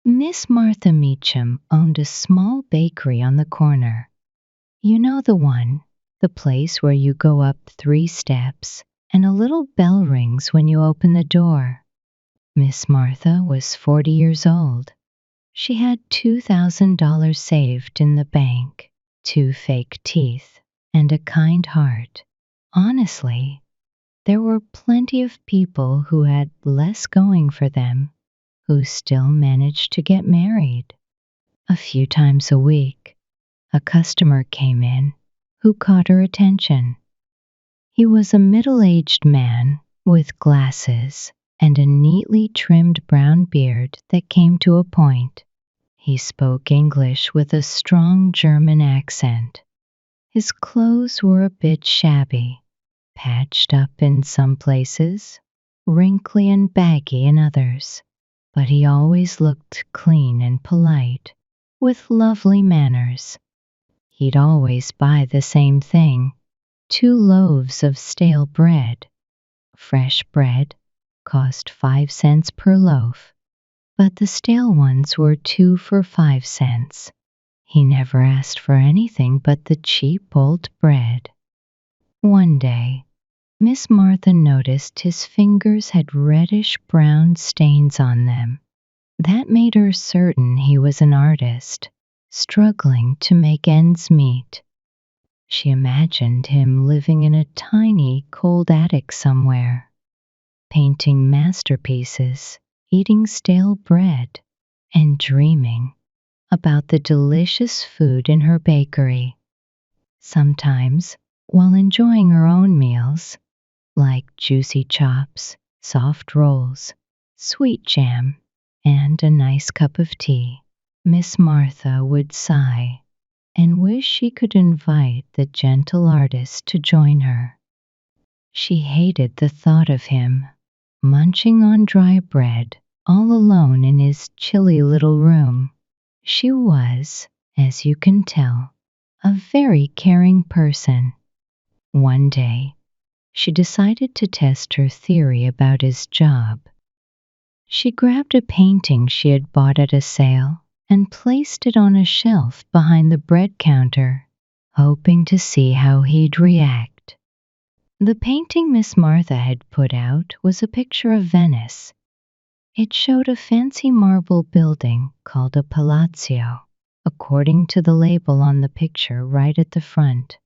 Miss Martha Meacham owned a small bakery on the corner. You know the one, the place where you go up 3 steps and a little bell rings when you open the door. Miss Martha was 40 years old. She had $2,000 saved in the bank, 2 fake teeth, and a kind heart. Honestly, there were plenty of people who had less going for them who still managed to get married. A few times a week, a customer came in who caught her attention. He was a middle-aged man with glasses and a neatly trimmed brown beard that came to a point. He spoke English with a strong German accent. His clothes were a bit shabby, patched up in some places, wrinkly and baggy in others, but he always looked clean and polite, with lovely manners. He'd always buy the same thing, 2 loaves of stale bread. Fresh bread cost 5 cents per loaf, but the stale ones were 2 for 5 cents. He never asked for anything but the cheap old bread. One day, Miss Martha noticed his fingers had reddish-brown stains on them. That made her certain he was an artist, struggling to make ends meet. She imagined him living in a tiny, cold attic somewhere, painting masterpieces, eating stale bread, and dreaming about the delicious food in her bakery. Sometimes, while enjoying her own meals, like juicy chops, soft rolls, sweet jam, and a nice cup of tea, Miss Martha would sigh and wish she could invite the gentle artist to join her. She hated the thought of him munching on dry bread all alone in his chilly little room. She was, as you can tell, a very caring person. One day, she decided to test her theory about his job. She grabbed a painting she had bought at a sale and placed it on a shelf behind the bread counter, hoping to see how he'd react. The painting Miss Martha had put out was a picture of Venice. It showed a fancy marble building called a palazzo, according to the label on the picture right at the front.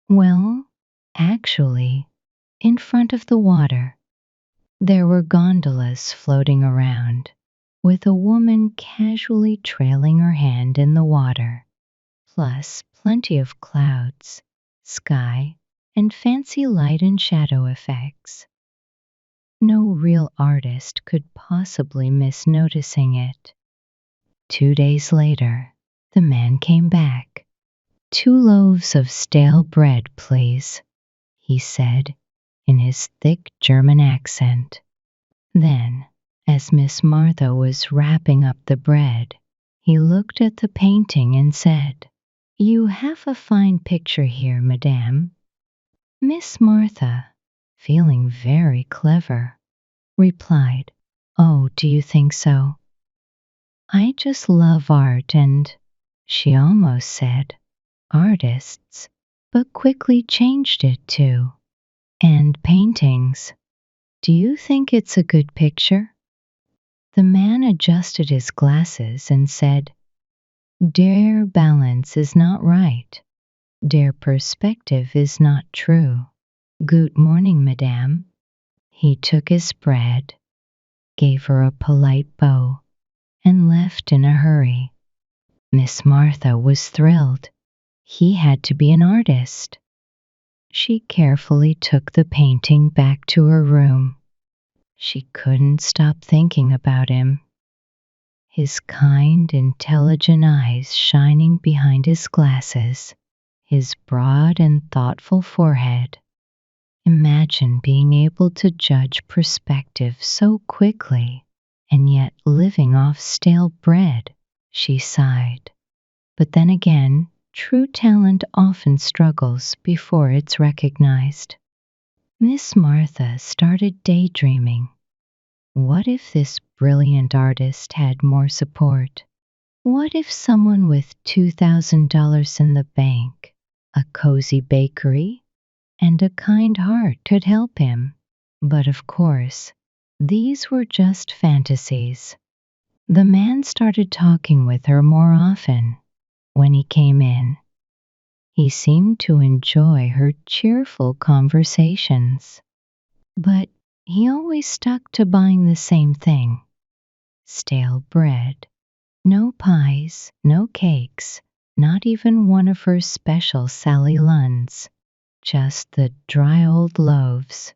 Well, actually, in front of the water, there were gondolas floating around, with a woman casually trailing her hand in the water, plus plenty of clouds, sky, and fancy light and shadow effects. No real artist could possibly miss noticing it. 2 days later, the man came back. 2 loaves of stale bread, please, he said in his thick German accent. Then, as Miss Martha was wrapping up the bread, he looked at the painting and said, "You have a fine picture here, madame." Miss Martha, feeling very clever, replied, "Oh, do you think so? I just love art and," she almost said, "artists," but quickly changed it to, "and paintings. Do you think it's a good picture?" The man adjusted his glasses and said, "Der balance is not right. Der perspective is not true. Good morning, madame." He took his bread, gave her a polite bow, and left in a hurry. Miss Martha was thrilled. He had to be an artist. She carefully took the painting back to her room. She couldn't stop thinking about him. His kind, intelligent eyes shining behind his glasses, his broad and thoughtful forehead. Imagine being able to judge perspective so quickly and yet living off stale bread, she sighed. But then again, true talent often struggles before it's recognized. Miss Martha started daydreaming. What if this brilliant artist had more support? What if someone with $2,000 in the bank, a cozy bakery, and a kind heart could help him? But of course, these were just fantasies. The man started talking with her more often. When he came in, he seemed to enjoy her cheerful conversations. But he always stuck to buying the same thing: stale bread. No pies, no cakes, not even one of her special Sally Lunns, just the dry old loaves.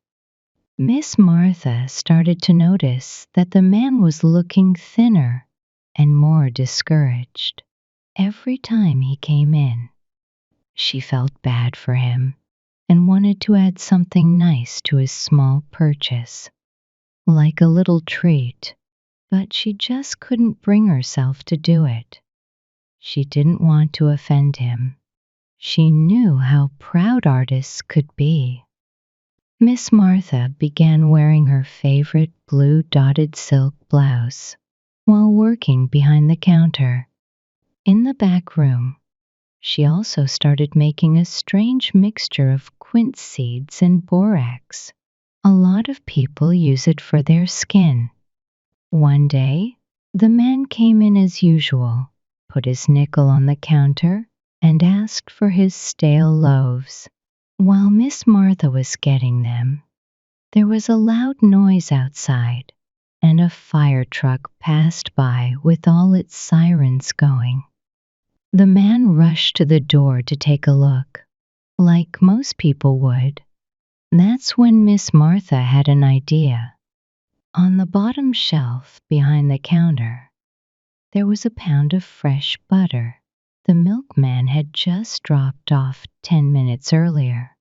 Miss Martha started to notice that the man was looking thinner and more discouraged every time he came in. She felt bad for him and wanted to add something nice to his small purchase, like a little treat, but she just couldn't bring herself to do it. She didn't want to offend him. She knew how proud artists could be. Miss Martha began wearing her favorite blue dotted silk blouse while working behind the counter. In the back room, she also started making a strange mixture of quince seeds and borax. A lot of people use it for their skin. One day, the man came in as usual, put his nickel on the counter, and asked for his stale loaves. While Miss Martha was getting them, there was a loud noise outside, and a fire truck passed by with all its sirens going. The man rushed to the door to take a look, like most people would. That's when Miss Martha had an idea. On the bottom shelf behind the counter, there was a pound of fresh butter the milkman had just dropped off 10 minutes earlier.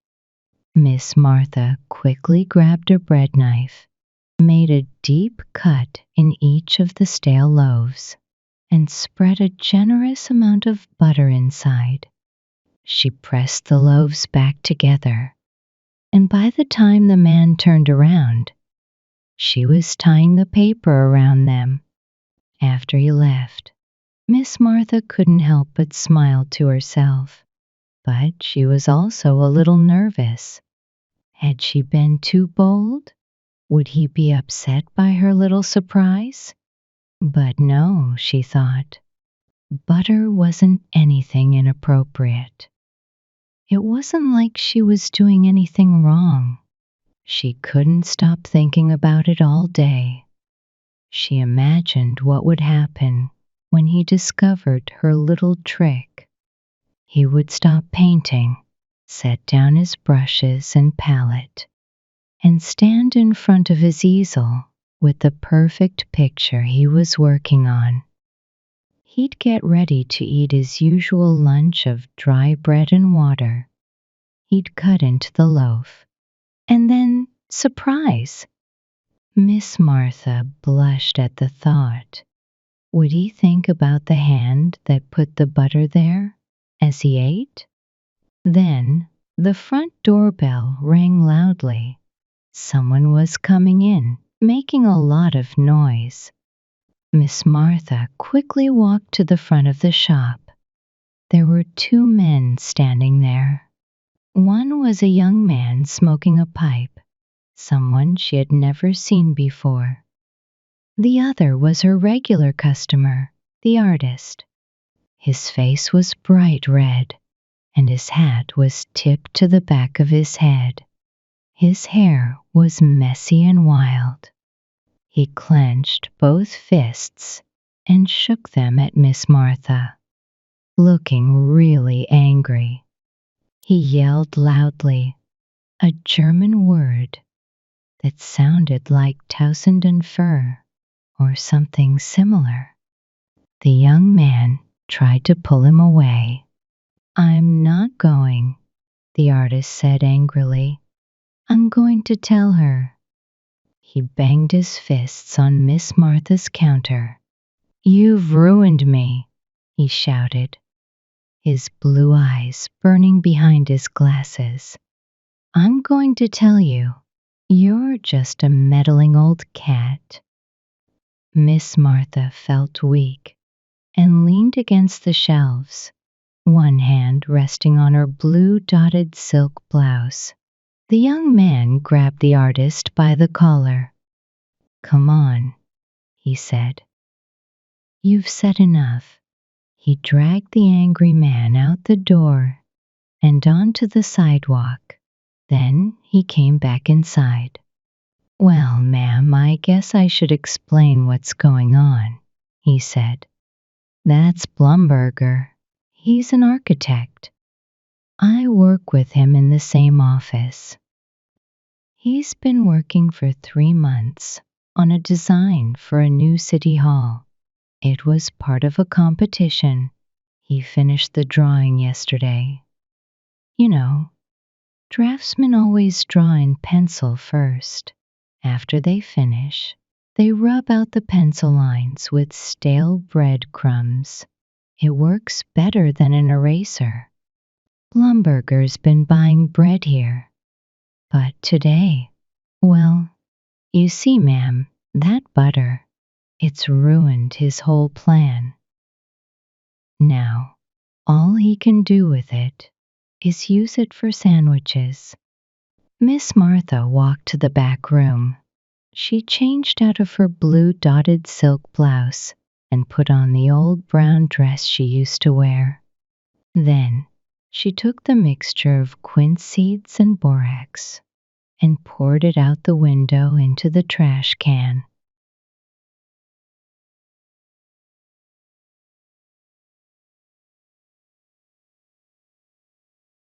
Miss Martha quickly grabbed a bread knife, made a deep cut in each of the stale loaves, and spread a generous amount of butter inside. She pressed the loaves back together, and by the time the man turned around, she was tying the paper around them. After he left, Miss Martha couldn't help but smile to herself, but she was also a little nervous. Had she been too bold? Would he be upset by her little surprise? But no, she thought. Butter wasn't anything inappropriate. It wasn't like she was doing anything wrong. She couldn't stop thinking about it all day. She imagined what would happen when he discovered her little trick. He would stop painting, set down his brushes and palette, and stand in front of his easel with the perfect picture he was working on. He'd get ready to eat his usual lunch of dry bread and water. He'd cut into the loaf, and then, surprise! Miss Martha blushed at the thought. Would he think about the hand that put the butter there as he ate? Then the front doorbell rang loudly. Someone was coming in, making a lot of noise. Miss Martha quickly walked to the front of the shop. There were two men standing there. One was a young man smoking a pipe, someone she had never seen before. The other was her regular customer, the artist. His face was bright red, and his hat was tipped to the back of his head. His hair was messy and wild. He clenched both fists and shook them at Miss Martha, looking really angry. He yelled loudly, a German word that sounded like Tausenden or something similar. The young man tried to pull him away. I'm not going, the artist said angrily. I'm going to tell her. He banged his fists on Miss Martha's counter. You've ruined me, he shouted, his blue eyes burning behind his glasses. I'm going to tell you, you're just a meddling old cat. Miss Martha felt weak and leaned against the shelves, one hand resting on her blue dotted silk blouse. The young man grabbed the artist by the collar. "Come on," he said. "You've said enough." He dragged the angry man out the door and onto the sidewalk. Then he came back inside. "Well, ma'am, I guess I should explain what's going on," he said. "That's Blumberger. He's an architect. I work with him in the same office. He's been working for 3 months on a design for a new city hall. It was part of a competition. He finished the drawing yesterday. You know, draftsmen always draw in pencil first. After they finish, they rub out the pencil lines with stale bread crumbs. It works better than an eraser. Blumberger's been buying bread here. But today, well, you see, ma'am, that butter, it's ruined his whole plan. Now, all he can do with it is use it for sandwiches." Miss Martha walked to the back room. She changed out of her blue dotted silk blouse and put on the old brown dress she used to wear. Then she took the mixture of quince seeds and borax and poured it out the window into the trash can.